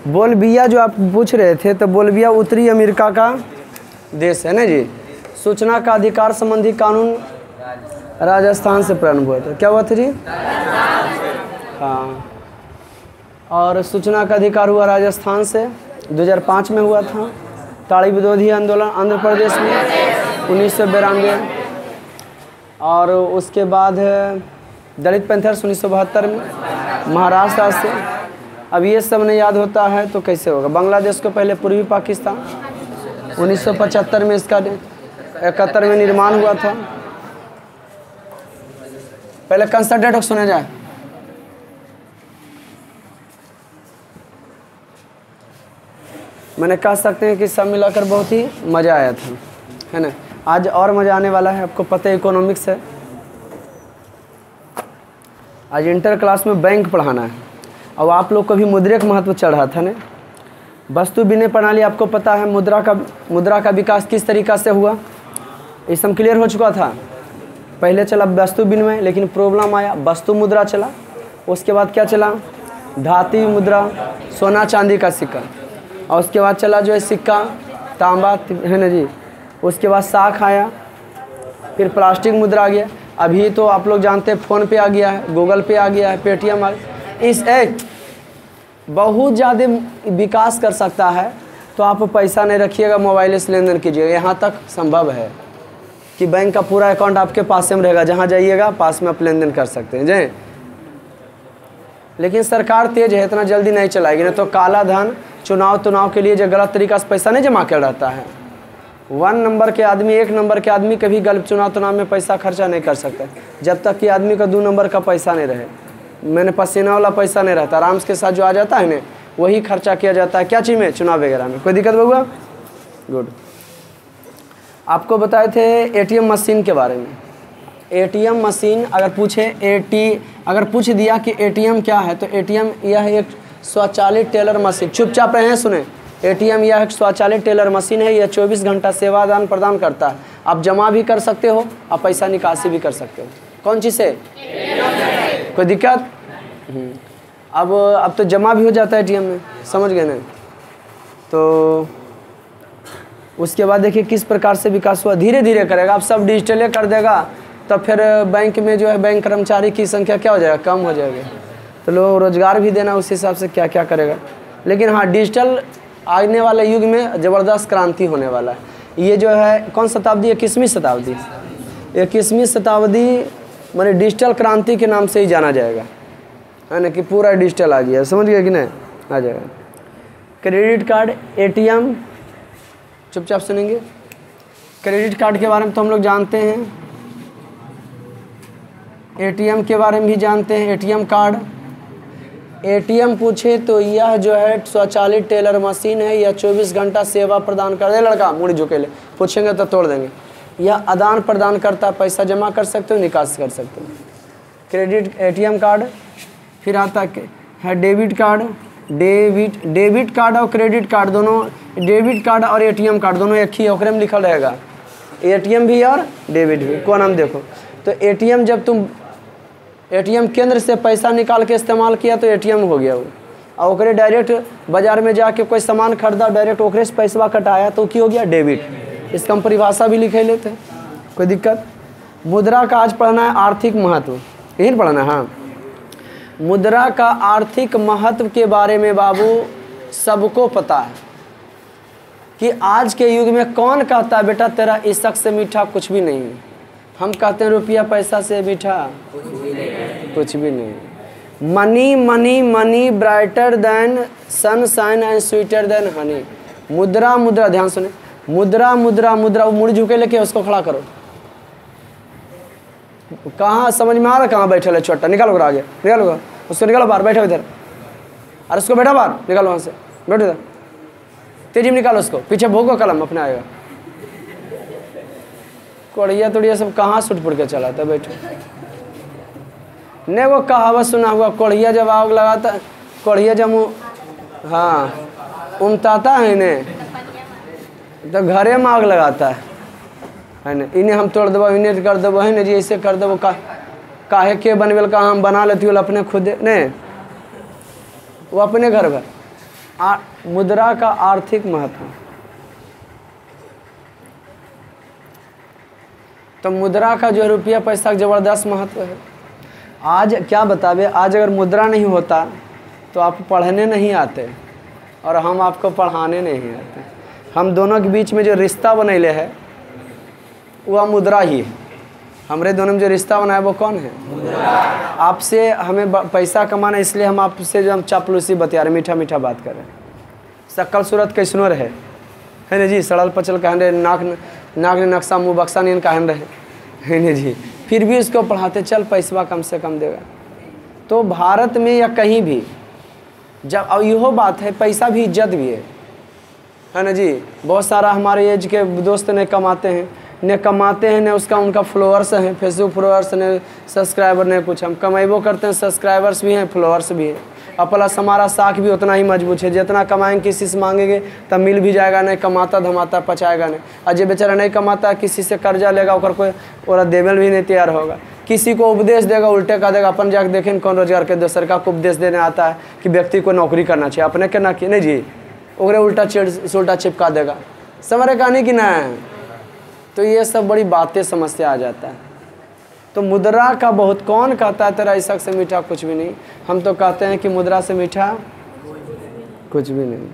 Bolivia जो आप पूछ रहे थे, तो बोलविया उत्तरी अमेरिका का देश है ना जी। सूचना का अधिकार संबंधी कानून राजस्थान से प्रारंभ हुआ था। क्या हुआ था जी? हाँ। और सूचना का अधिकार हुआ राजस्थान से 2005 में हुआ था। ताड़ी विरोधी आंदोलन आंध्र प्रदेश में 1992, और उसके बाद दलित पैंथर्स 1972 में महाराष्ट्र से। अब ये सब नहीं याद होता है तो कैसे होगा। बांग्लादेश को पहले पूर्वी पाकिस्तान 1975 में, इसका 71 में निर्माण हुआ था। पहले कंसल्टेंट सुने जाए। मैंने कह सकते हैं कि सब मिलाकर बहुत ही मज़ा आया था, है ना। आज और मज़ा आने वाला है। आपको पता है इकोनॉमिक्स है, आज इंटर क्लास में बैंक पढ़ाना है। और आप लोग को भी मुद्रा का महत्व चढ़ा था ना। वस्तु विनिमय प्रणाली आपको पता है, मुद्रा का विकास किस तरीक़ा से हुआ, ये सब क्लियर हो चुका था। पहले चला वस्तु विनिमय, लेकिन प्रॉब्लम आया, वस्तु मुद्रा चला। उसके बाद क्या चला? धातु मुद्रा, सोना चांदी का सिक्का। और उसके बाद चला जो है सिक्का तांबा, है ना जी। उसके बाद साख आया, फिर प्लास्टिक मुद्रा आ गया। अभी तो आप लोग जानते हैं फ़ोन पे आ गया है, गूगल पे आ गया है, पेटीएम आ गया। इस एक बहुत ज़्यादा विकास कर सकता है। तो आप पैसा नहीं रखिएगा, मोबाइल से लेन देन कीजिएगा। यहाँ तक संभव है कि बैंक का पूरा अकाउंट आपके पास में रहेगा, जहाँ जाइएगा पास में आप लेन देन कर सकते हैं जी। लेकिन सरकार तेज है, इतना जल्दी नहीं चलाएगी, ना तो काला धन चुनाव के लिए जो गलत तरीका से पैसा नहीं जमा कर रहता है। 1 नंबर के आदमी, 1 नंबर के आदमी कभी गलत चुनाव में पैसा खर्चा नहीं कर सकता जब तक कि आदमी का 2 नंबर का पैसा नहीं रहे। मैंने पसीना वाला पैसा नहीं रहता, आराम के साथ जो आ जाता है ना वही खर्चा किया जाता है। क्या चीज़ में? चुनाव वगैरह में। कोई दिक्कत हुआ? गुड। आपको बताए थे एटीएम मशीन के बारे में। एटीएम मशीन अगर पूछे अगर पूछ दिया कि एटीएम क्या है, तो एटीएम यह एक स्वचालित टेलर मशीन, चुपचाप रहे हैं सुने। एटीएम यह एक स्वचालित टेलर मशीन है। यह 24 घंटा सेवा आदान प्रदान करता है। आप जमा भी कर सकते हो, आप पैसा निकासी भी कर सकते हो। कौन चीज़ से? कोई दिक्कत? अब तो जमा भी हो जाता है एटीएम में, समझ गए ना। तो उसके बाद देखिए किस प्रकार से विकास हुआ। धीरे धीरे करेगा, अब सब डिजिटल कर देगा, तब फिर बैंक में जो है बैंक कर्मचारी की संख्या क्या हो जाएगा? कम हो जाएगा। तो लोग रोज़गार भी देना उस हिसाब से क्या क्या करेगा। लेकिन हाँ, डिजिटल आने वाले युग में ज़बरदस्त क्रांति होने वाला है। ये जो है कौन शताब्दी? 21वीं शताब्दी। 21वीं शताब्दी माने डिजिटल क्रांति के नाम से ही जाना जाएगा, है ना, कि पूरा डिजिटल आ गया। समझ गया कि नहीं? आ जाएगा। क्रेडिट कार्ड, एटीएम, चुपचाप सुनेंगे। क्रेडिट कार्ड के बारे में तो हम लोग जानते हैं, एटीएम के बारे में भी जानते हैं। एटीएम कार्ड, एटीएम पूछे तो यह जो है स्वचालित टेलर मशीन है। यह 24 घंटा सेवा प्रदान कर दे। लड़का मुड़ी झुके ले, पूछेंगे तो तोड़ देंगे। यह आदान प्रदान करता, पैसा जमा कर सकते हो, निकास कर सकते हो। Credit ATM card. फिर आता है डेबिट कार्ड। डेबिट कार्ड और क्रेडिट कार्ड दोनों, डेबिट कार्ड और एटीएम कार्ड दोनों एक ही है, ओकरे में लिखल रहेगा एटीएम भी और डेबिट भी। कौन नाम देखो तो एटीएम, जब तुम एटीएम केंद्र से पैसा निकाल के इस्तेमाल किया तो एटीएम हो गया वो। और ओकरे डायरेक्ट बाजार में जाके कोई सामान खरीदा, डायरेक्ट ओकरे से पैसा कटाया तो क्या हो गया? डेबिट। इसका हम परिभाषा भी लिखे लेते हैं। कोई दिक्कत? मुद्रा का आज पढ़ना है आर्थिक महत्व, यही पढ़ना है। हाँ, मुद्रा का आर्थिक महत्व के बारे में बाबू सबको पता है कि आज के युग में कौन कहता है बेटा तेरा इशक से मीठा कुछ भी नहीं है। हम कहते हैं रुपया पैसा से मीठा कुछ भी नहीं। Money money money brighter then sunshine and sweeter than Honey. मुद्रा मुद्रा, ध्यान सुने, मुद्रा मुद्रा मुद्रा। वो मुड़ झुके लेके उसको खड़ा करो। कहाँ समझ में आ रहा? कहाँ बैठे है छोटा? निकालो आगे, निकालो उसको, निकालो बाहर, बैठो इधर। अरे उसको बैठा बाहर, निकालो वहाँ से, बैठो इधर, तेजी में निकालो उसको। पीछे भोगो कलम अपने आएगा। कोड़िया तोड़िया सब कहाँ सुट पुट के चला था? बैठो। ने वो कहावत सुना हुआ, कोढ़िया जब आग लगाता, कोढ़िया जब हाँ उमताता है ने तो घरे में आग लगाता है ना। इन्हें हम तोड़ देव, इन्हें कर देव, है ना जी, ऐसे कर देव। काहे के बनवेल का हम बना लेती हो अपने खुद ने, वो अपने घर भर मुद्रा का आर्थिक महत्व। तो मुद्रा का जो रुपया पैसा का ज़बरदस्त महत्व है। आज क्या बतावे, आज अगर मुद्रा नहीं होता तो आप पढ़ने नहीं आते और हम आपको पढ़ाने नहीं आते। हम दोनों के बीच में जो रिश्ता बनैले है वह मुद्रा ही है। हमारे दोनों में जो रिश्ता बना है वो कौन है? आपसे हमें पैसा कमाना, इसलिए हम आपसे जो हम चापलूसी बतिया रहे, मीठा मीठा बात कर रहे हैं। शक्ल सूरत कैसनो रहे है ना जी, सड़ल पचल कहन रहे, नाक ने नक्शा मुँह बक्सा नहीं कहन रहे है ना जी, फिर भी उसको पढ़ाते, चल पैसा कम से कम देगा। तो भारत में या कहीं भी जब, अब यहो बात है, पैसा भी इज्जत भी है ना जी। बहुत सारा हमारे एज के दोस्त ने कमाते हैं, ने उसका उनका फॉलोअर्स हैं, फेसबुक फॉलोअर्स ने, सब्सक्राइबर ने कुछ। हम कमाइबो करते हैं, सब्सक्राइबर्स भी हैं, फॉलोअर्स भी हैं, और प्लस हमारा साख भी उतना ही मजबूत है। जितना कमाएंगे किसी से मांगेंगे तब मिल भी जाएगा, नहीं कमाता धमाता पचाएगा नहीं। और जो बेचारा नहीं कमाता किसी से कर्जा लेगा और कोई और देवल भी नहीं तैयार होगा। किसी को उपदेश देगा उल्टे का देगा। अपन जाकर देखें कौन रोजगार के दूसर का उपदेश देने आता है कि व्यक्ति को नौकरी करना चाहिए, अपने के ना कि नहीं जी, उगरे उल्टा चिपका देगा। समझ कहानी कि ना। तो ये सब बड़ी बातें समस्या आ जाता है। तो मुद्रा का बहुत, कौन कहता है तेरा ऐसा से मीठा कुछ भी नहीं। हम तो कहते हैं कि मुद्रा से मीठा कुछ भी नहीं।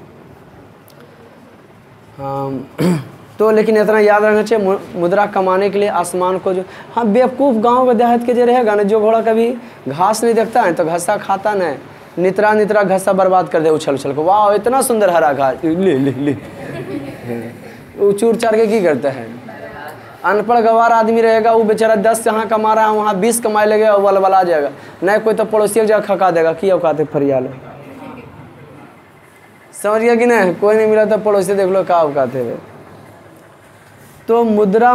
हाँ तो लेकिन इतना याद रखना चाहिए, मुद्रा कमाने के लिए आसमान को जो, हाँ बेवकूफ़ गांव के देहात के जो रहेगा ना, जो घोड़ा कभी घास नहीं देखता है तो घासा खाता नहीं, नितरा घासा बर्बाद कर दे उछल उछल को। वाह इतना सुंदर हरा घास, ले वो चूर चार के करते हैं। अनपढ़ गवार आदमी रहेगा, वो बेचारा 10 जहाँ कमा रहा है वहाँ 20 कमाए लगेगा, वो बलबला जाएगा। नहीं कोई तो पड़ोसी एक जगह खका देगा कि औकात फरियाल। समझ गया कि नहीं, कोई नहीं मिला तो पड़ोसी देख लो क्या औकात है। तो मुद्रा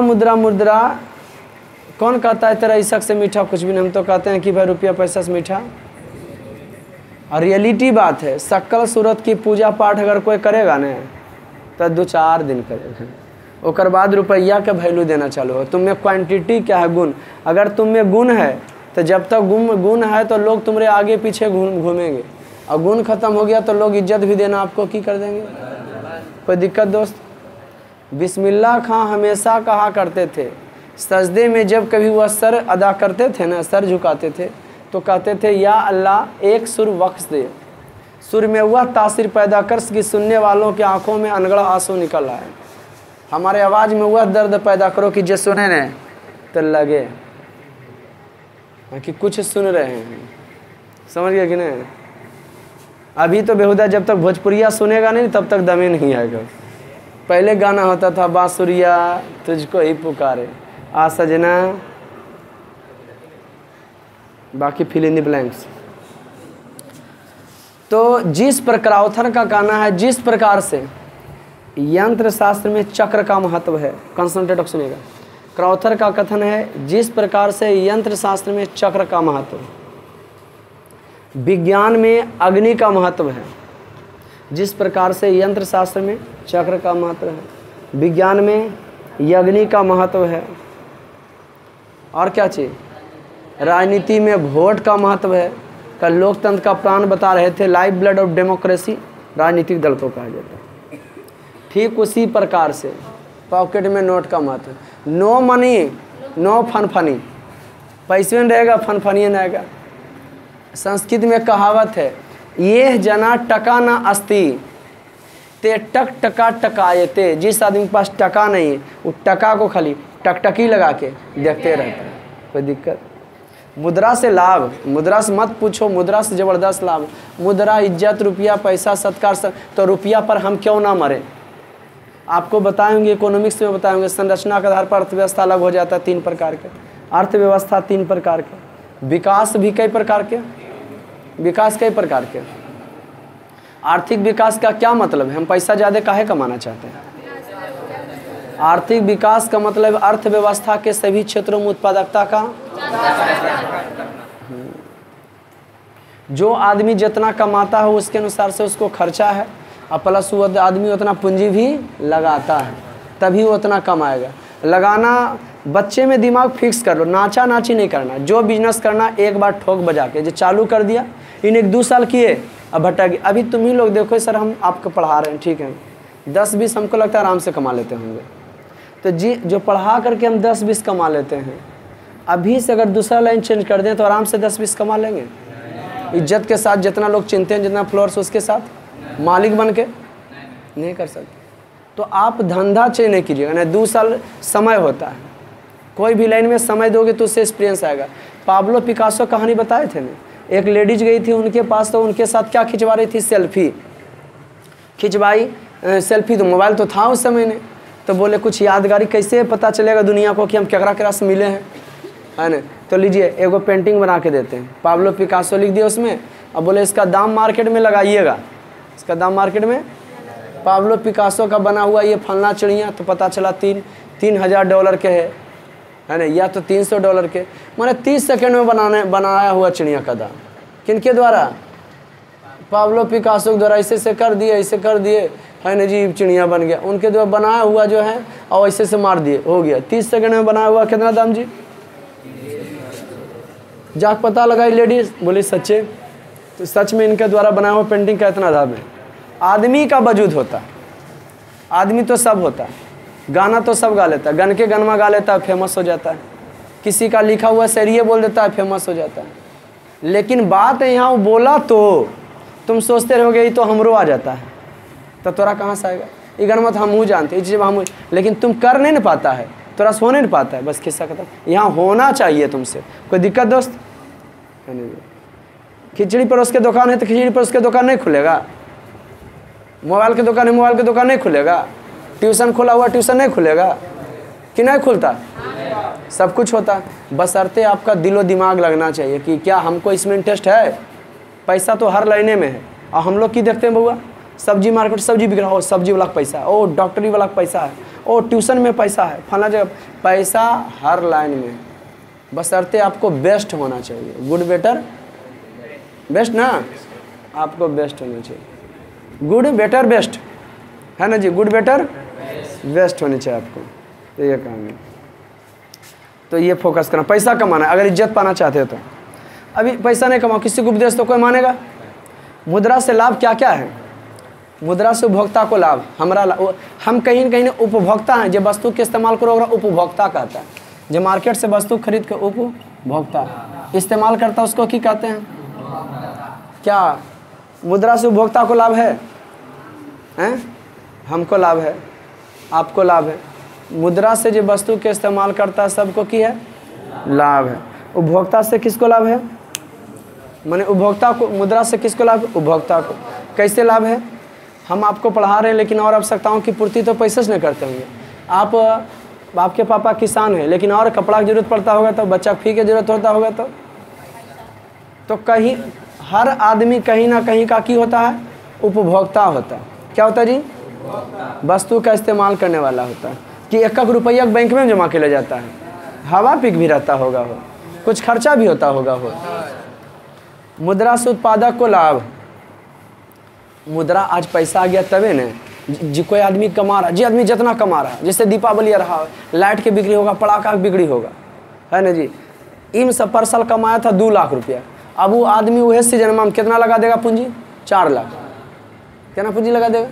कौन कहता है तेरा इशक से मीठा कुछ भी नहीं। हम तो कहते हैं कि भाई रुपया पैसा से मीठा। और रियलिटी बात है, शक्ल सूरत की पूजा पाठ अगर कोई करेगा ना तो 2-4 दिन करेगा, उसके बाद रुपया का वैल्यू देना चालू हो। तुम में क्वांटिटी क्या है, गुण। अगर तुम में गुण है तो जब तक गुण है तो लोग तुम्हारे आगे पीछे घूमेंगे, और गुण खत्म हो गया तो लोग इज्जत भी देना आपको की कर देंगे। कोई दिक्कत दोस्त? बिस्मिल्लाह खां हमेशा कहा करते थे, सजदे में जब कभी वह सर अदा करते थे ना, सर झुकाते थे तो कहते थे या अल्लाह एक सुर बख्श दे, सुर में वह तासीर पैदा कर कि सुनने वालों की आंखों में अनगढ़ आंसू निकल रहा है। हमारे आवाज़ में वह दर्द पैदा करो कि जो सुने न तो लगे कि कुछ सुन रहे हैं। समझ गए कि नहीं? अभी तो बेहुदा जब तक भोजपुरिया सुनेगा नहीं तब तक दमे नहीं आएगा। पहले गाना होता था बांसुरिया तुझको ही पुकारे, आ सजना, बाकी फिल इन द ब्लैंक्स। तो जिस प्रकार क्राउथर का कहना है, जिस प्रकार से यंत्र शास्त्र में चक्र का महत्व है, कंसंट्रेट सुनेगा। क्राउथर का कथन है जिस प्रकार से यंत्र शास्त्र में चक्र का महत्व है, विज्ञान में अग्नि का महत्व है। जिस प्रकार से यंत्र शास्त्र में चक्र का महत्व है, विज्ञान में अग्नि का महत्व है। और क्या चीज़? राजनीति में वोट का महत्व है। कल लोकतंत्र का प्राण बता रहे थे, लाइफ ब्लड ऑफ डेमोक्रेसी राजनीतिक दल को कहा जाता है। ठीक उसी प्रकार से पॉकेट में नोट का महत्व, नो मनी नो फनफनी, पैसे में रहेगा फनफनी नहीं रहेगा। संस्कृत में कहावत है, ये जना टका ना अस्ति ते टक टका टकायते। जिस आदमी के पास टका नहीं है वो टका को खाली टकटकी लगा के देखते रहता है। कोई दिक्कत? मुद्रा से लाभ, मुद्रा से मत पूछो, मुद्रा से ज़बरदस्त लाभ। मुद्रा, इज्जत, रुपया, पैसा, सत्कार सब। तो रुपया पर हम क्यों ना मरें? आपको बताएंगे, इकोनॉमिक्स में बताएंगे, संरचना के आधार पर अर्थव्यवस्था अलग हो जाता है 3 प्रकार के। अर्थव्यवस्था 3 प्रकार के, विकास भी कई प्रकार के, विकास कई प्रकार के। आर्थिक विकास का क्या मतलब है? हम पैसा ज़्यादा काहे कमाना चाहते हैं? आर्थिक विकास का मतलब अर्थव्यवस्था के सभी क्षेत्रों में उत्पादकता का। जो आदमी जितना कमाता है उसके अनुसार से उसको खर्चा है, और प्लस वो आदमी उतना पूंजी भी लगाता है, तभी वो उतना कमाएगा। लगाना, बच्चे में दिमाग फिक्स कर लो, नाचा नाची नहीं करना। जो बिजनेस करना एक बार ठोक बजा के जो चालू कर दिया, इन 1-2 साल किए अब भटक, अभी तुम ही लोग देखो सर हम आपको पढ़ा रहे हैं, ठीक है, 10-20 हमको लगता है आराम से कमा लेते होंगे। तो जी जो पढ़ा करके हम 10-20 कमा लेते हैं, अभी से अगर दूसरा लाइन चेंज कर दें तो आराम से 10-20 कमा लेंगे इज्जत के साथ। जितना लोग चिनते हैं, जितना फ्लोर्स, उसके साथ मालिक बन के नहीं कर सकते। तो आप धंधा चेंज नहीं कीजिएगा ना, 2 साल समय होता है, कोई भी लाइन में समय दोगे तो उससे एक्सपीरियंस आएगा। पाब्लो पिकासो कहानी बताए थे ना, एक लेडीज गई थी उनके पास, तो उनके साथ क्या खिंचवा रही थी, सेल्फी खिंचवाई। सेल्फी तो मोबाइल तो था उस समय ने, तो बोले कुछ यादगारी कैसे पता चलेगा दुनिया को कि हम केकरा से मिले हैं, है ना। तो लीजिए एगो पेंटिंग बना के देते हैं, पाब्लो पिकासो लिख दिया उसमें, अब बोले इसका दाम मार्केट में लगाइएगा, इसका दाम मार्केट में, पाब्लो पिकासो का बना हुआ ये फलना चिड़िया, तो पता चला $3,000 के है ना, या तो $300 के, माने 30 सेकंड में बनाया हुआ चिड़िया का दाम। किनके द्वारा, पाब्लो पिकासो के द्वारा। ऐसे कर दिए, ऐसे कर दिए, है ना जी, चिड़िया बन गया। उनके द्वारा बनाया हुआ जो है और ऐसे से मार दिए, हो गया। 30 सेकंड में बनाया हुआ कितना दाम जी, जाके पता लगाई लेडीज, बोली सच्चे, तो सच में इनके द्वारा बनाया हुआ पेंटिंग का इतना दाम है। आदमी का वजूद होता है, आदमी तो सब होता है, गाना तो सब गा लेता है, गन के गनमा गा लेता है, फेमस हो जाता है। किसी का लिखा हुआ शेरिए बोल देता है, फेमस हो जाता है। लेकिन बात है यहाँ वो बोला तो तुम सोचते रहोगे ये तो हमरो आ जाता है, तो तोरा कहाँ से आएगा, ये गनमा तो हम जानते, ये चीज़ हम, लेकिन तुम कर नहीं पाता है, तोरा सो नहीं पाता है, बस किस्सा खत्म। यहाँ होना चाहिए तुमसे, कोई दिक्कत दोस्त? खिचड़ी पर उसके दुकान है तो खिचड़ी पर उसके दुकान नहीं खुलेगा, मोबाइल की दुकान है, मोबाइल की दुकान नहीं खुलेगा, ट्यूशन खुला हुआ ट्यूशन नहीं खुलेगा कि नहीं खुलता, सब कुछ होता है। बशर्ते आपका दिलो दिमाग लगना चाहिए कि क्या हमको इसमें इंटरेस्ट है। पैसा तो हर लाइने में है, और हम लोग की देखते हैं बउआ, सब्जी मार्केट सब्जी बिक रहा हो, सब्जी वाला पैसा है, ओ डॉक्टरी वाला पैसा है, ओ ट्यूशन में पैसा है, फला जगह पैसा हर लाइन में। बशर्ते आपको बेस्ट होना चाहिए, गुड बेटर बेस्ट ना, आपको बेस्ट होना चाहिए, गुड बेटर बेस्ट, है ना जी, गुड बेटर बेस्ट होनी चाहिए आपको। तो ये काम है, तो ये फोकस करना, पैसा कमाना है। अगर इज्जत पाना चाहते हो तो अभी पैसा नहीं कमाओ, किसी को उपदेश तो कोई मानेगा। मुद्रा से लाभ क्या क्या है, मुद्रा से उपभोक्ता को लाभ, हम कहीं न कहीं उपभोक्ता हैं, जो वस्तु के इस्तेमाल करो उपभोक्ता कहता है, जो मार्केट से वस्तु खरीद के उपभोक्ता इस्तेमाल करता है उसको क्या कहते हैं। क्या मुद्रा से उपभोक्ता को लाभ है? हमको लाभ है, आपको लाभ है। मुद्रा से जो वस्तु के इस्तेमाल करता है सबको की है लाभ है। उपभोक्ता से किसको लाभ है, माने उपभोक्ता को, मुद्रा से किसको लाभ, उपभोक्ता को। कैसे लाभ है, हम आपको पढ़ा रहे हैं, लेकिन और आवश्यकताओं की पूर्ति तो पैसे से नहीं करते होंगे। आपके पापा किसान हैं, लेकिन और कपड़ा की जरूरत पड़ता होगा, तो बच्चा फी की जरूरत होता होगा, तो कहीं हर आदमी कहीं ना कहीं का की होता है, उपभोक्ता होता है। क्या होता है जी, वस्तु का इस्तेमाल करने वाला होता है। कि 1 रुपया बैंक में जमा के ले जाता है, हवा पिक भी रहता होगा, हो कुछ खर्चा भी होता होगा, हो। मुद्रा से उत्पादक को लाभ, मुद्रा आज पैसा आ गया तबे न जी, कोई आदमी कमा रहा, जी आदमी जितना कमा रहा, जैसे दीपावली आ रहा, लाइट की बिक्री होगा, पटाखा की बिक्री होगा, है ना जी। इन सब पर साल कमाया था 2 लाख रुपया, अब वो आदमी वह सीजन में कितना लगा देगा पूंजी, 4 लाख, कितना पूंजी लगा देगा,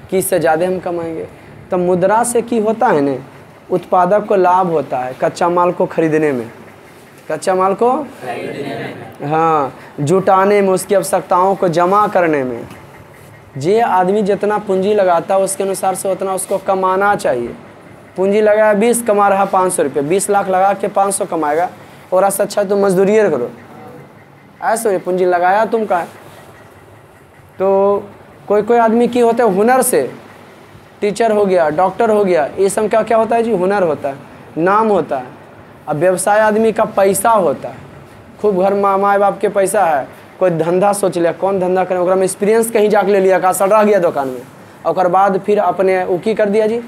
कि इससे ज़्यादा हम कमाएंगे। तो मुद्रा से की होता है ना, उत्पादक को लाभ होता है कच्चा माल को खरीदने में, कच्चा माल को हाँ जुटाने में, उसकी आवश्यकताओं को जमा करने में। जे आदमी जितना पूंजी लगाता है उसके अनुसार से उतना उसको कमाना चाहिए। पूंजी लगाया 20, कमा रहा 500 रुपये, 20 लाख लगा के 500 कमाएगा, और ऐसा अच्छा तुम मजदूरी करो, ऐसे पूंजी लगाया तुम का। तो कोई आदमी की होता है हुनर से, टीचर हो गया, डॉक्टर हो गया, ये सब क्या क्या होता है जी, हुनर होता है, नाम होता है। अब व्यवसाय आदमी का पैसा होता है, खूब घर माँ बाप के पैसा है, कोई धंधा सोच लिया, कौन धंधा करे, ओकरा में एक्सपीरियंस कहीं जाके ले लिया, का सड़ गया दुकान में, और बाद फिर अपने उकी कर दिया जी।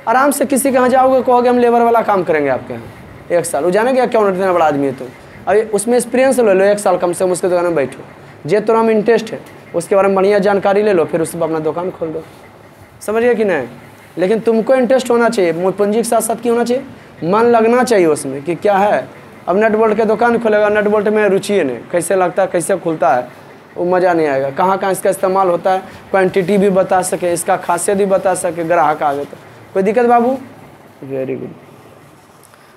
आराम से किसी के यहाँ जाओगे, कहोगे हम लेबर वाला काम करेंगे आपके यहाँ 1 साल, वो जाने क्या क्यों इतना बड़ा आदमी है तुम, अभी उसमें एक्सपीरियंस ले लो 1 साल कम से कम, उसके दुकान में बैठो, जे तोरा में इंटरेस्ट है उसके बारे में बढ़िया जानकारी ले लो, फिर उससे अपना दुकान खोल दो, समझ गए कि नहीं। लेकिन तुमको इंटरेस्ट होना चाहिए, पूंजी के साथ साथ की होना चाहिए, मन लगना चाहिए उसमें कि क्या है। अब नट बोल्ट के दुकान खोलेगा, नट बोल्ट में रुचि है नहीं, कैसे लगता है, कैसे खुलता है, वो मज़ा नहीं आएगा। कहाँ कहाँ इसका इस्तेमाल होता है, क्वांटिटी भी बता सके, इसका खासियत भी बता सके, ग्राहक आगे तो कोई दिक्कत बाबू। Very good.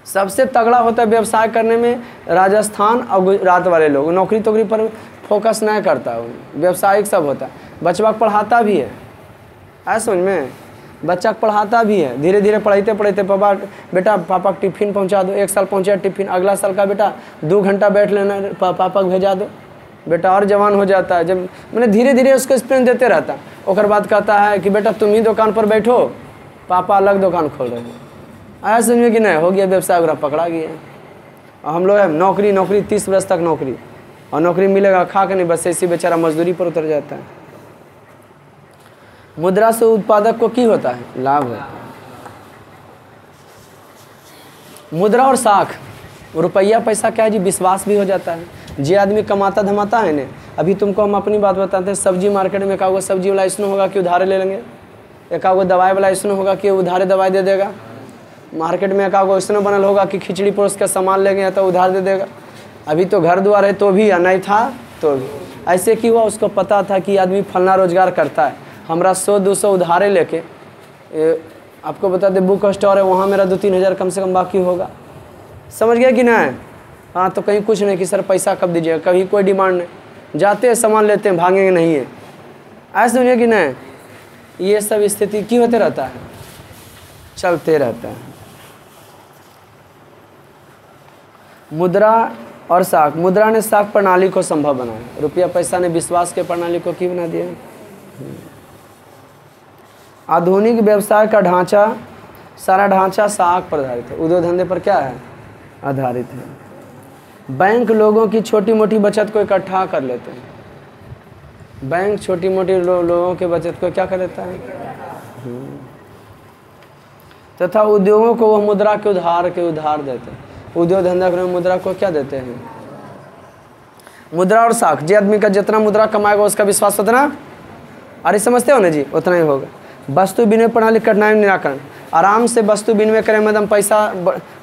सबसे तगड़ा होता है व्यवसाय करने में राजस्थान और गुजरात वाले लोग। नौकरी तोकरी पर फोकस नहीं करता, व्यवसायिक सब होता है। बचवा को पढ़ाता भी है, आया समझ में, बच्चा को पढ़ाता भी है। धीरे धीरे पढ़ाते पढ़ाते पापा बेटा पापा को टिफ़िन पहुंचा दो, 1 साल पहुंचा टिफ़िन, अगला साल का बेटा 2 घंटा बैठ लेना, पापा को भेजा दो, बेटा और जवान हो जाता है। जब मैंने धीरे धीरे उसको एक्सपीरियंस देते रहता, और बाद कहता है कि बेटा तुम ही दुकान पर बैठो, पापा अलग दुकान खोल रहे हैं। आया समझे कि नहीं, हो गया व्यवसाय वगैरह पकड़ा गया। और हम लोग नौकरी नौकरी 30 वर्ष तक नौकरी, और नौकरी मिलेगा खा के नहीं, बस ऐसी बेचारा मजदूरी पर उतर जाता है। मुद्रा से उत्पादक को की होता है लाभ होता है। मुद्रा और साख, रुपया पैसा क्या है जी, विश्वास भी हो जाता है। जे आदमी कमाता धमाता है ना, अभी तुमको हम अपनी बात बताते हैं, सब्जी मार्केट में एकागो सब्जी वाला इसमें होगा कि उधारे ले लेंगे, एकागो दवाई वाला इसमें होगा कि उधारे दवाई दे देगा, मार्केट में एकागो इसमें बनल होगा कि खिचड़ी परोस का सामान लेंगे तो उधार दे देगा। अभी तो घर द्वार है तो भी, या नहीं था तो भी। ऐसे क्यों हुआ, उसको पता था कि आदमी फलना रोजगार करता है, हमरा 100-200 उधारे लेके, आपको बता दे बुक स्टोर है वहाँ मेरा 2-3 हज़ार कम से कम बाकी होगा। समझ गया कि नहीं। हाँ तो कहीं कुछ नहीं कि सर पैसा कब दीजिएगा, कभी कोई डिमांड नहीं, जाते हैं सामान लेते हैं, भागेंगे नहीं है। ऐसा समझिए कि नहीं, ये सब स्थिति क्यों होते रहता है, चलते रहता है। मुद्रा और साख, मुद्रा ने साख प्रणाली को संभव बनाया, रुपया पैसा ने विश्वास के प्रणाली को क्यों बना दिया। आधुनिक व्यवसाय का ढांचा, सारा ढांचा साख पर आधारित है, उद्योग धंधे पर क्या है आधारित है। बैंक लोगों की छोटी मोटी बचत को इकट्ठा कर लेते हैं, बैंक छोटी मोटी लोगों के बचत को क्या कर लेता है, तथा उद्योगों को वह मुद्रा के उधार देते हैं। उद्योग धंधा करने में मुद्रा को क्या देते हैं, मुद्रा और साख। जे आदमी का जितना मुद्रा कमाएगा उसका विश्वास उतना, अरे समझते हो ना जी, उतना ही होगा। वस्तु विनिमय प्रणाली कठिनाई निराकरण, आराम से वस्तु विनिमय करें, मतलब पैसा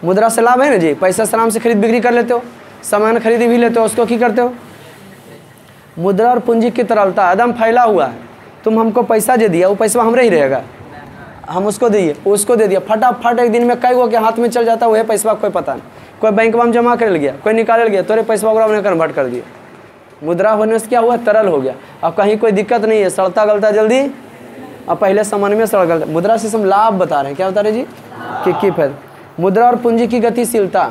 मुद्रा से लाभ है ना जी, पैसा से आराम से खरीद बिक्री कर लेते हो, सामान खरीद भी लेते हो, उसको क्या करते हो। मुद्रा और पूंजी की तरलता एकदम फैला हुआ है, तुम हमको पैसा दे दिया, वो पैसा हमरे ही रहेगा, हम उसको दिए, उसको दे दिया, फटाफट एक दिन में कई गो के हाथ में चल जाता है, वही पैसा कोई पता नहीं, कोई बैंक में जमा कर गया, कोई निकाल गया, तोरे पैसा वगैरह कन्वर्ट कर दिया। मुद्रा होने से क्या हुआ, तरल हो गया, अब कहीं कोई दिक्कत नहीं है, सड़ता गलता जल्दी, अब पहले सामान में सड़ गलता। मुद्रा से हम लाभ बता रहे हैं, क्या बता रहे जी कि फायदा। मुद्रा और पूंजी की गतिशीलता,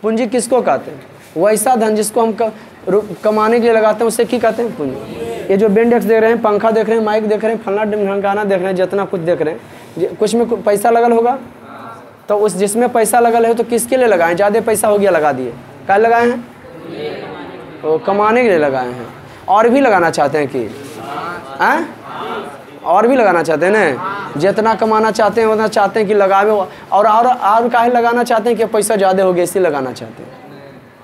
पूंजी किसको कहते हैं, वैसा धन जिसको हम कमाने के लिए लगाते हैं उसे क्या कहते हैं पूंजी। ये जो बेंडेक्स देख रहे हैं, पंखा देख रहे हैं, माइक देख रहे हैं, फलना ढंकाना देख रहे हैं, जितना कुछ देख रहे हैं, कुछ में पैसा लगल होगा, तो उस जिसमें पैसा लगल है तो किसके लिए लगाएं, ज़्यादा पैसा हो गया लगा दिए, क्या लगाए हैं, वो कमाने के लिए लगाए हैं। और भी लगाना चाहते हैं कि और भी लगाना चाहते हैं ना, जितना कमाना चाहते हैं उतना चाहते हैं कि लगावे, और काहे लगाना चाहते हैं कि पैसा ज़्यादा हो गया इसलिए लगाना चाहते हैं।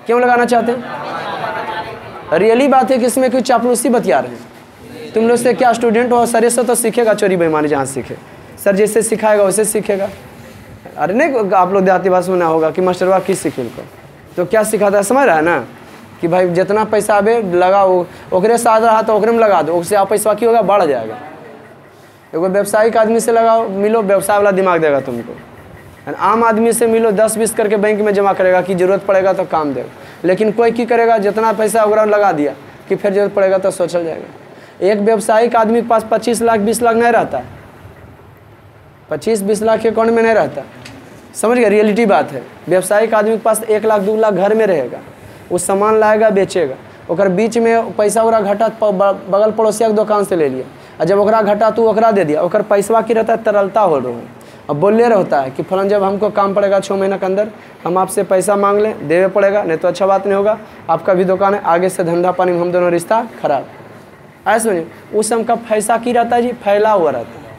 क्यों लगाना चाहते हैं, रियली बात है कि इसमें कोई चापलूसी बतिया रहे हैं। तुम लोग से क्या स्टूडेंट हो, सर से तो सीखेगा चोरी बेईमानी, जहाँ सीखे सर जैसे सिखाएगा वैसे सीखेगा। अरे नहीं, आप लोग देहाती भाषा में ना होगा कि मास्टरवा किस सीखे उनको, तो क्या सिखाता है, समझ रहा है ना, कि भाई जितना पैसा आवे लगाओ, ओकरे साथ रहा तो ओकरे में लगा दो, उससे आप पैसा क्या होगा, बढ़ जाएगा। एगो व्यावसायिक आदमी से लगाओ, मिलो, व्यवसाय वाला दिमाग देगा तुमको। आम आदमी से मिलो, 10-20 करके बैंक में जमा करेगा कि जरूरत पड़ेगा तो काम देगा। लेकिन कोई क्या करेगा, जितना पैसा वगैरह लगा दिया कि फिर जरूरत पड़ेगा तो सोचल जाएगा। एक व्यावसायिक आदमी के पास 25 लाख 20 लाख नहीं रहता, 25-20 लाख के अकाउंट में नहीं रहता, समझ गए, रियलिटी बात है। व्यावसायिक आदमी के पास 1 लाख 2 लाख घर में रहेगा, वो सामान लाएगा बेचेगा, और बीच में पैसा वगैरह घटा बगल पड़ोसिया के दुकान से ले लिया, और जब ओकरा घटा तो ओकरा दे दिया, ओकर पैसा की रहता है तरलता हो रहा है। अब बोलले रहता है कि फलन जब हमको काम पड़ेगा 6 महीना के अंदर हम आपसे पैसा मांग लें, देवे पड़ेगा, नहीं तो अच्छा बात नहीं होगा, आपका भी दुकान है, आगे से धंधा पानी में हम दोनों रिश्ता खराब। ऐसे में उस समय का पैसा की रहता है जी, फैला हुआ रहता है,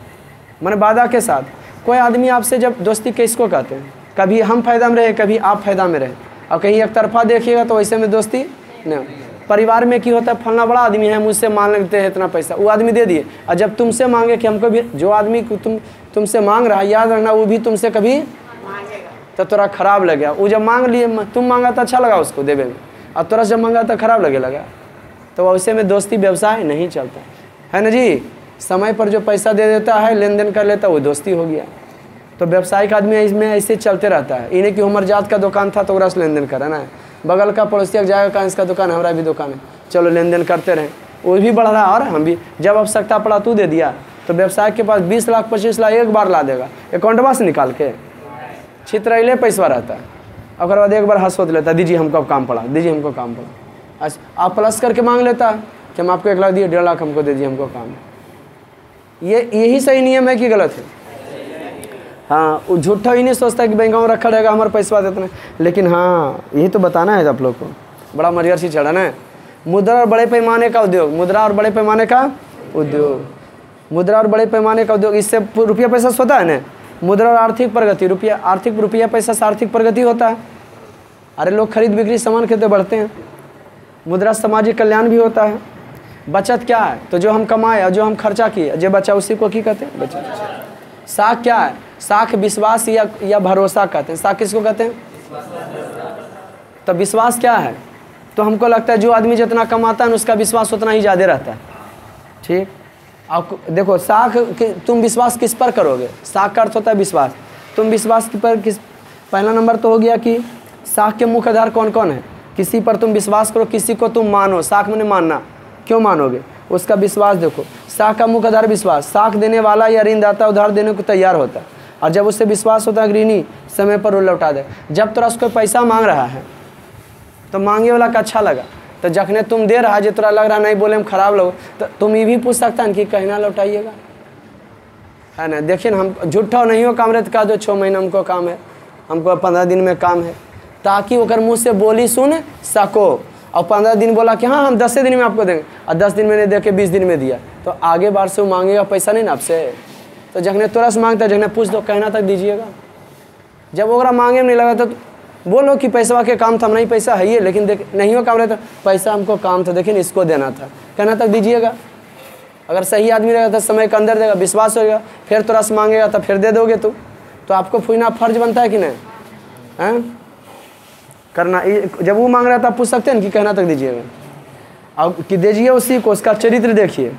मैंने वादा के साथ। कोई आदमी आपसे जब दोस्ती किसको कहते हैं, कभी हम फायदा में रहे, कभी आप फायदा में रहे, और कहीं एक तरफा देखिएगा तो वैसे में दोस्ती नहीं। परिवार में क्या होता है, फलना बड़ा आदमी है, मुझसे मांग लेते हैं इतना पैसा, वो आदमी दे दिए, और जब तुमसे मांगे कि हमको भी, जो आदमी तुमसे मांग रहा है, याद रखना वो भी तुमसे कभी तो थोड़ा खराब लगे। वो जब मांग लिए, तुम मांगा तो अच्छा लगा उसको देवे में, और तोरा जब मांगा तो खराब लगे लगा। तो वैसे में दोस्ती व्यवसाय नहीं चलता है ना जी। समय पर जो पैसा दे देता है, लेन देन कर लेता है, वो दोस्ती हो गया। तो व्यवसायिक आदमी इसमें ऐसे चलते रहता है। इन्हें कि उमर जात का दुकान था तो उरा से लेन देन करा ना, बगल का पड़ोसिया जाएगा कहाँ इसका दुकान, हमारा भी दुकान है, चलो लेन देन करते रहें, वो भी बढ़ रहा है और हम भी। जब आवश्यकता पड़ा तू दे दिया, तो व्यवसाय के पास 20 लाख 25 लाख एक बार ला देगा अकाउंटवा से निकाल के, छितरैले पैसा रहता है। और बाद एक बार हंसोत लेता है, दीजिए हमको काम पड़ा, दीजिए हमको काम पड़ा। अच्छा आप प्लस करके मांग लेता है कि हम आपको 1 लाख दिए, 1.5 लाख हमको दे दिए, हमको काम। यही सही नियम है कि गलत है? हाँ, वो झूठा ही नहीं सोचता कि बैंक में रखा रहेगा हमारा पैसा देते हैं। लेकिन हाँ, यही तो बताना है आप लोग को, बड़ा मरियर सी चढ़ाना है। मुद्रा और बड़े पैमाने का उद्योग, मुद्रा और बड़े पैमाने का उद्योग, मुद्रा और बड़े पैमाने का उद्योग, इससे रुपया पैसा होता है ना। मुद्रा और आर्थिक प्रगति, रुपया पैसा से आर्थिक प्रगति होता है। अरे लोग खरीद बिक्री सामान खरीदते बढ़ते हैं। मुद्रा सामाजिक कल्याण भी होता है। बचत क्या है? तो जो हम कमाए और जो हम खर्चा किए, जो बचा उसी को की कहते हैं बचत। साख क्या है? साख विश्वास या भरोसा कहते हैं। साख किसको कहते हैं? तो विश्वास क्या है? तो हमको लगता है जो आदमी जितना कमाता है उसका विश्वास उतना ही ज़्यादा रहता है। ठीक, आप देखो साख तुम विश्वास किस पर करोगे? साख का अर्थ होता है विश्वास। तुम विश्वास पर किस, पहला नंबर तो हो गया कि साख के मुख्य आधार कौन कौन है? किसी पर तुम विश्वास करो, किसी को तुम मानो। साख मैंने मानना, क्यों मानोगे? उसका विश्वास देखो। साख का मुख्य आधार विश्वास। साख देने वाला या ऋणदाता उधार देने को तैयार होता है, और जब उससे विश्वास होता है ऋणी समय पर वो लौटा दे। जब तोरा उसको पैसा मांग रहा है तो मांगे वाला का अच्छा लगा, तो जखने तुम दे रहा है जो तोरा लग रहा नहीं बोले हम खराब लोग, तो तुम ये भी पूछ सकता है कि कहना लौटाइएगा, है ना। देखिए हम झूठा नहीं हो काम रहे तो कह दो 6 महीना हमको काम है, हमको 15 दिन में काम है, ताकि ओकर मुँह से बोली सुन सको। और 15 दिन बोला कि हाँ हम 10 दिन में आपको देंगे, और 10 दिन में नहीं दे के 20 दिन में दिया, तो आगे बार से वो मांगेगा पैसा नहीं ना आपसे। तो जखने तोरा से मांगता है, जखने पूछ दो कहना तक दीजिएगा। जब ओकरा मांगे में नहीं लगा तो बोलो कि पैसा के काम था, हम नहीं पैसा है ये, लेकिन देख नहीं हो काम रहे तो पैसा हमको काम था, लेकिन इसको देना था, कहना तक दीजिएगा। अगर सही आदमी रहेगा तो समय के अंदर देगा, विश्वास होगा, फिर तोरा से मांगेगा तो फिर दे दोगे तू। तो आपको पूछना फर्ज बनता है कि नहीं? हैं करना। जब वो मांग रहा था पूछ सकते हैं कि कहना तक दीजिएगा, अब कि दीजिए उसी को, उसका चरित्र देखिए,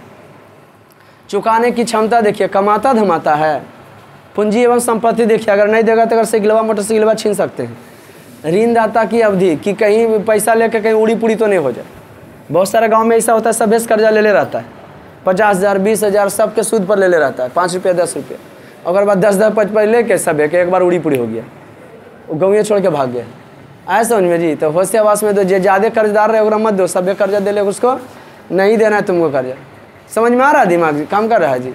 चुकाने की क्षमता देखिए, कमाता धमाता है, पूंजी एवं संपत्ति देखिए। अगर नहीं देगा तो अगर साइकिलवा मोटरसाइकिलवा छीन सकते हैं। ऋणदाता की अवधि कि कहीं पैसा लेकर कहीं उड़ी पुड़ी तो नहीं हो जाए। बहुत सारे गांव में ऐसा होता है, सब कर्जा ले रहता है, 50,000 20,000 सबके सूद पर ले रहता है, 5 रुपये 10 रुपये। अगर बाद 10-10 5 लेके सब एक बार उड़ी पुड़ी हो गया, वो गाँव छोड़ के भाग गया। ऐसा समझ में जी। तो होशियावास में तो जो ज़्यादा कर्जदार रहे मत दो, सब कर्जा दे ले, उसको नहीं देना है तुमको कर्जा। समझ में आ रहा है? दिमाग काम कर रहा है जी।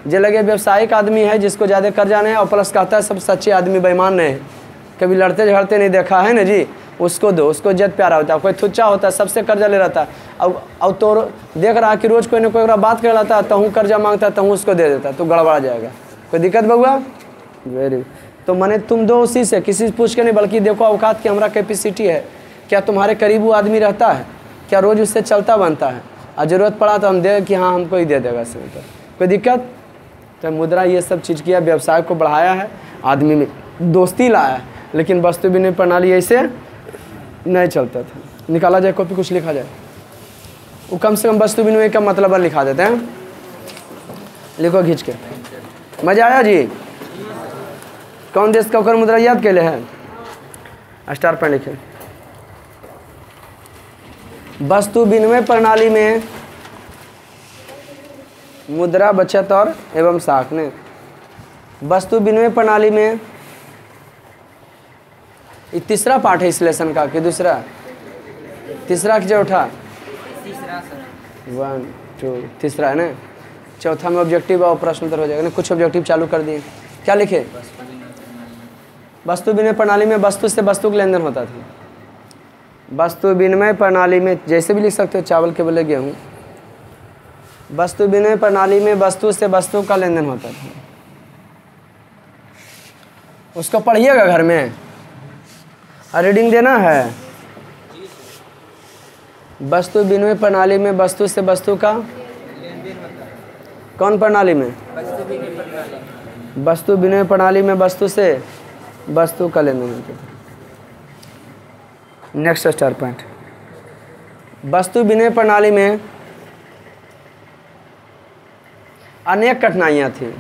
जो लगे व्यवसायिक आदमी है जिसको ज़्यादा कर्जा नहीं है और प्लस कहता है सब सच्चे आदमी बेईमान नहीं है, कभी लड़ते झगड़ते नहीं देखा है ना जी, उसको दो, उसको इज्जत प्यारा होता है। कोई थुच्चा होता है, सबसे कर्जा ले रहता है, अब तो देख रहा कि रोज़ कोई ना कोई बात कर रहा था, तहूँ कर्जा मांगता है, तहूँ उसको दे देता है, तो गड़बड़ा जाएगा। कोई दिक्कत बउआ? वेरी। तो मैंने तुम दो उसी से, किसी से पूछ के नहीं, बल्कि देखो औकात की हमारा कैपेसिटी है क्या, तुम्हारे करीब वो आदमी रहता है क्या, रोज़ उससे चलता बनता है, और ज़रूरत पड़ा तो हम दे कि हाँ हमको ही दे देगा समय पर, कोई दिक्कत? तो मुद्रा ये सब चीज़ किया, व्यवसाय को बढ़ाया है, आदमी में दोस्ती लाया है। लेकिन वस्तु विनिमय प्रणाली ऐसे नहीं चलता था। निकाला जाए कॉपी, कुछ लिखा जाए, वो कम से कम वस्तु विनिमय का मतलब लिखा देते हैं। लिखो खींच के। मजा आया जी? कौन देश का ओकर मुद्रा याद के लिए है? स्टार पर लिखे। वस्तु विनिमय प्रणाली में मुद्रा, बचत और एवं साख ने। वस्तु विनिमय प्रणाली में ये तीसरा पार्ट है इस लेसन का कि दूसरा? तीसरा कि चौथा? 1 2 तीसरा है ना। चौथा में ऑब्जेक्टिव और प्रश्न उत्तर हो जाएगा ना। कुछ ऑब्जेक्टिव चालू कर दिए। क्या लिखे? वस्तु विनिमय प्रणाली में वस्तु से वस्तु का लेन देन होता था। वस्तु विनिमय प्रणाली में जैसे भी लिख सकते हो, चावल के बदले गेहूँ। वस्तु विनिमय प्रणाली में वस्तु से वस्तु का लेन देन होता था। उसको पढ़िएगा घर में, रीडिंग देना है। वस्तु विनिमय प्रणाली में वस्तु से वस्तु का कौन प्रणाली में? वस्तु विनिमय प्रणाली में वस्तु से वस्तु का लेन देन होता था। नेक्स्ट स्टार पॉइंट, वस्तु विनिमय प्रणाली में अनेक कठिनाइयाँ थी।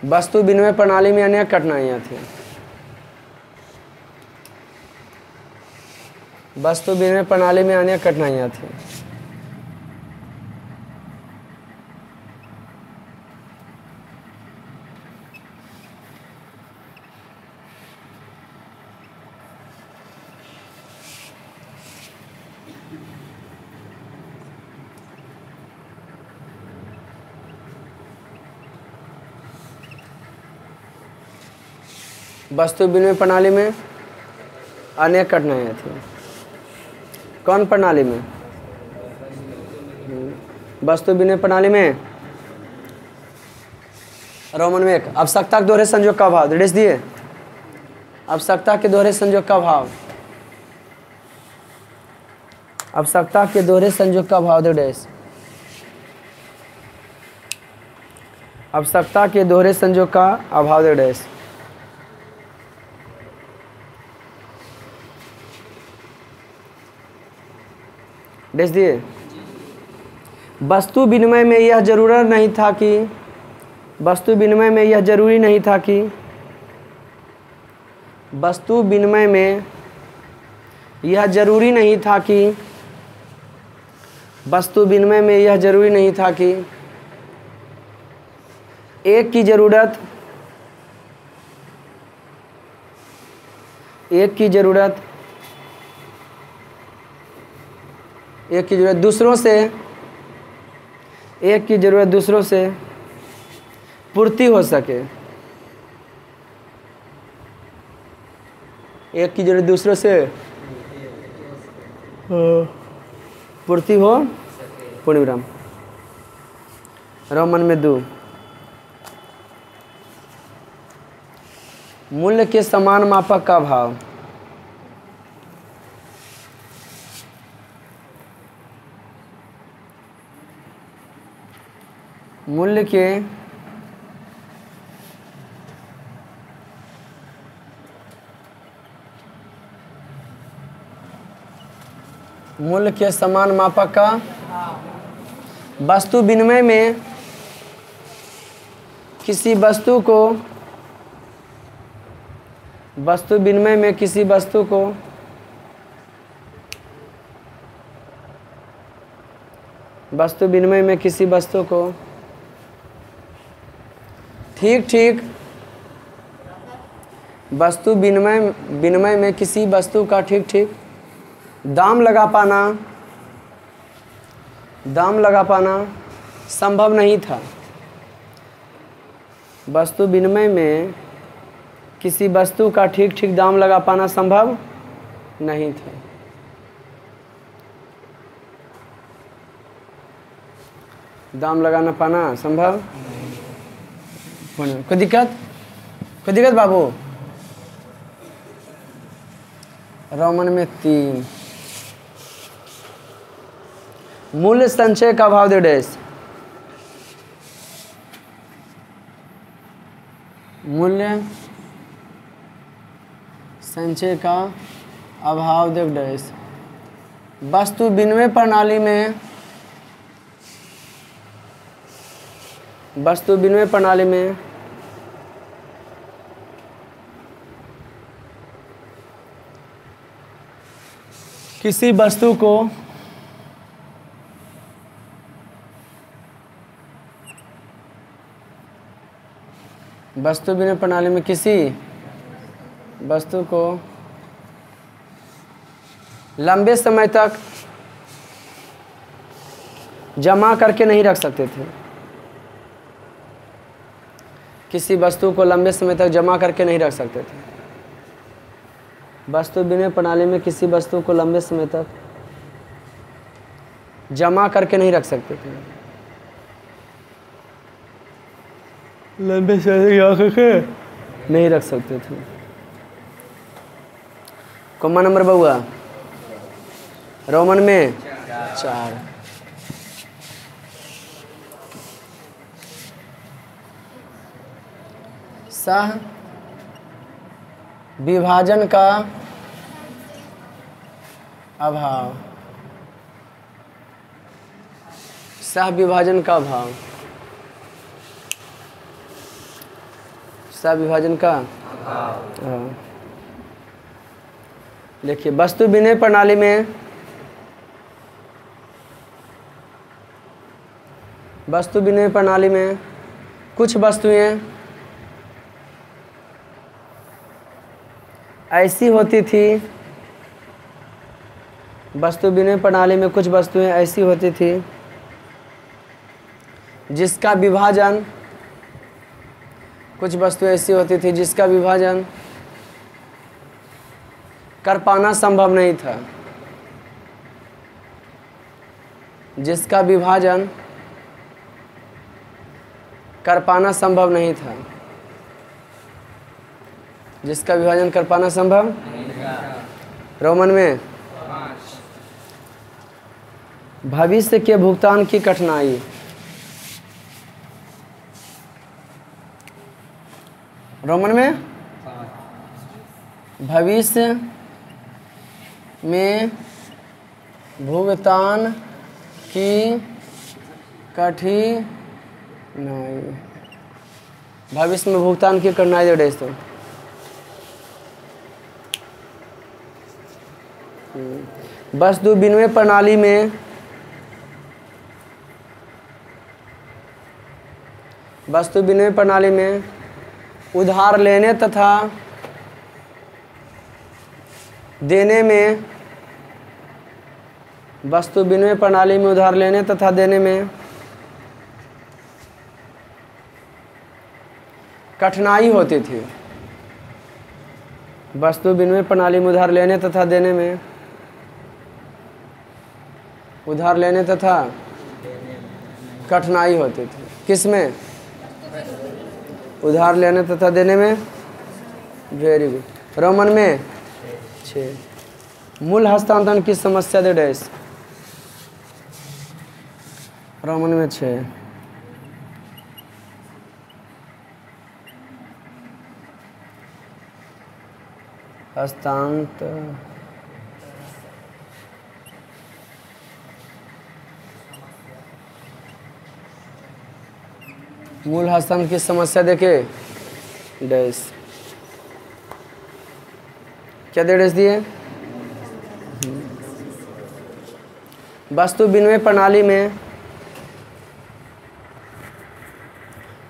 वस्तु विनिमय प्रणाली में अनेक कठिनाइयाँ थी। वस्तु विनिमय प्रणाली में अनेक कठिनाइयाँ थी। वस्तु विनिमय प्रणाली में अनेक कठिनाइयाँ थी। कौन प्रणाली में? वस्तु विनिमय प्रणाली में रोमन में 1 आवश्यकता के दोहरे संयोग का अभाव। निर्देश दिए आवश्यकता के दोहरे संयोग का अभाव। आवश्यकता के दोहरे संयोग का अभाव। निर्देश आवश्यकता के दोहरे संयोग का अभाव। निर्देश देश दिए वस्तु विनिमय में यह जरूरत नहीं था कि वस्तु विनिमय में यह जरूरी नहीं था कि वस्तु विनिमय में यह जरूरी नहीं था कि वस्तु विनिमय में यह जरूरी नहीं था कि एक की जरूरत दूसरों से पूर्ति हो सके। एक की जरूरत दूसरों से पूर्ति हो। पूर्ण विराम। रोमन में 2 मूल्य के समान मापक का अभाव। मूल्य के समान मापक का वस्तु विनिमय में किसी वस्तु को वस्तु विनिमय में किसी वस्तु को ठीक वस्तु विनिमय में किसी वस्तु का ठीक दाम लगा पाना संभव नहीं था। वस्तु विनिमय में किसी वस्तु का ठीक दाम लगा पाना संभव नहीं था। दाम लगाना पाना संभव। कोई दिक्कत बाबू? रोमन में 3 मूल्य संचय का अभाव। निर्देश मूल्य संचय का अभाव। निर्देश वस्तु विनिमय प्रणाली में किसी वस्तु को लंबे समय तक जमा करके नहीं रख सकते थे। किसी वस्तु को लंबे समय तक जमा करके नहीं रख सकते थे। वस्तु विनिमय प्रणाली में किसी वस्तु को लंबे समय तक जमा करके नहीं रख सकते थे। लंबे समय तक जमा करके नहीं रख सकते थे। कौन नंबर बउआ? रोमन में 4 सह विभाजन का अभाव, सह विभाजन का अभाव, सह विभाजन का अभाव। देखिए वस्तु विनिमय प्रणाली में कुछ वस्तुएं ऐसी होती थी, वस्तु विनिमय प्रणाली में कुछ वस्तुएं ऐसी होती थी जिसका विभाजन, कुछ वस्तुएं ऐसी होती थी जिसका विभाजन कर पाना संभव नहीं था, जिसका विभाजन कर पाना संभव नहीं था, जिसका विभाजन कर पाना संभव रोमन में भविष्य के भुगतान की कठिनाई, रोमन में भविष्य में भुगतान की कठिनाई, भविष्य में भुगतान की कठिनाई दे रहे तो वस्तु विनिमय प्रणाली में उधार लेने तथा देने में, वस्तु विनिमय प्रणाली में उधार लेने तथा देने में कठिनाई होती थी, वस्तु विनिमय प्रणाली में उधार लेने तथा देने में, उधार लेने तथा कठिनाई होती थी। किसमें? उधार लेने तथा देने में। Very good. रोमन में 6 मूल हस्तांतरण की समस्या दे डैश, रोमन में 6 हस्तांतरण मूल हस्तांतरण की समस्या देखे डैश, क्या दे डैश दिए? वस्तु विनिमय प्रणाली में,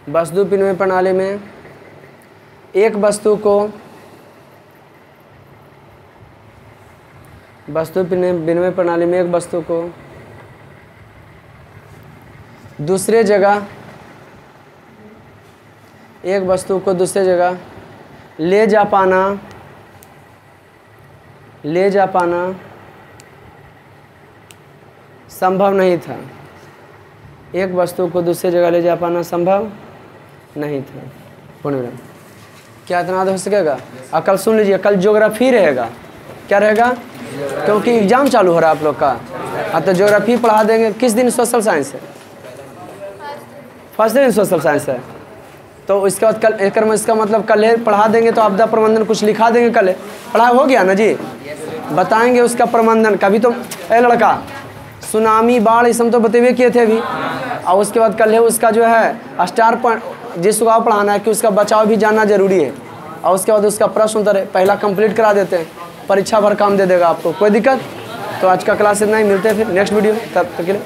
वस्तु विनिमय प्रणाली में एक वस्तु को, वस्तु विनिमय प्रणाली में एक वस्तु को दूसरे जगह, एक वस्तु को दूसरे जगह ले जा पाना संभव नहीं था, एक वस्तु को दूसरे जगह ले जा पाना संभव नहीं था। पूर्ण क्या इतना हो सकेगा? और कल सुन लीजिए, कल ज्योग्राफी रहेगा। क्या रहेगा? क्योंकि एग्जाम चालू हो रहा है आप लोग का। हाँ, तो ज्योग्राफी पढ़ा देंगे। किस दिन सोशल साइंस है? फर्स्ट दिन सोशल साइंस है। तो इसके बाद कल एक में इसका मतलब कल पढ़ा देंगे तो आपदा प्रबंधन कुछ लिखा देंगे। कल पढ़ाई हो गया ना जी, बताएंगे उसका प्रबंधन। कभी तो ए लड़का सुनामी बाढ़ ये सब तो बतेवे किए थे अभी। और उसके बाद कल उसका जो है स्टार पॉइंट जिसको पढ़ाना है कि उसका बचाव भी जानना जरूरी है। और उसके बाद उसका प्रश्न उत्तर पहला कंप्लीट करा देते हैं, परीक्षा भर काम दे देगा आपको, कोई दिक्कत। तो आज का क्लास इतना ही, मिलते हैं फिर नेक्स्ट वीडियो, तब तक के लिए।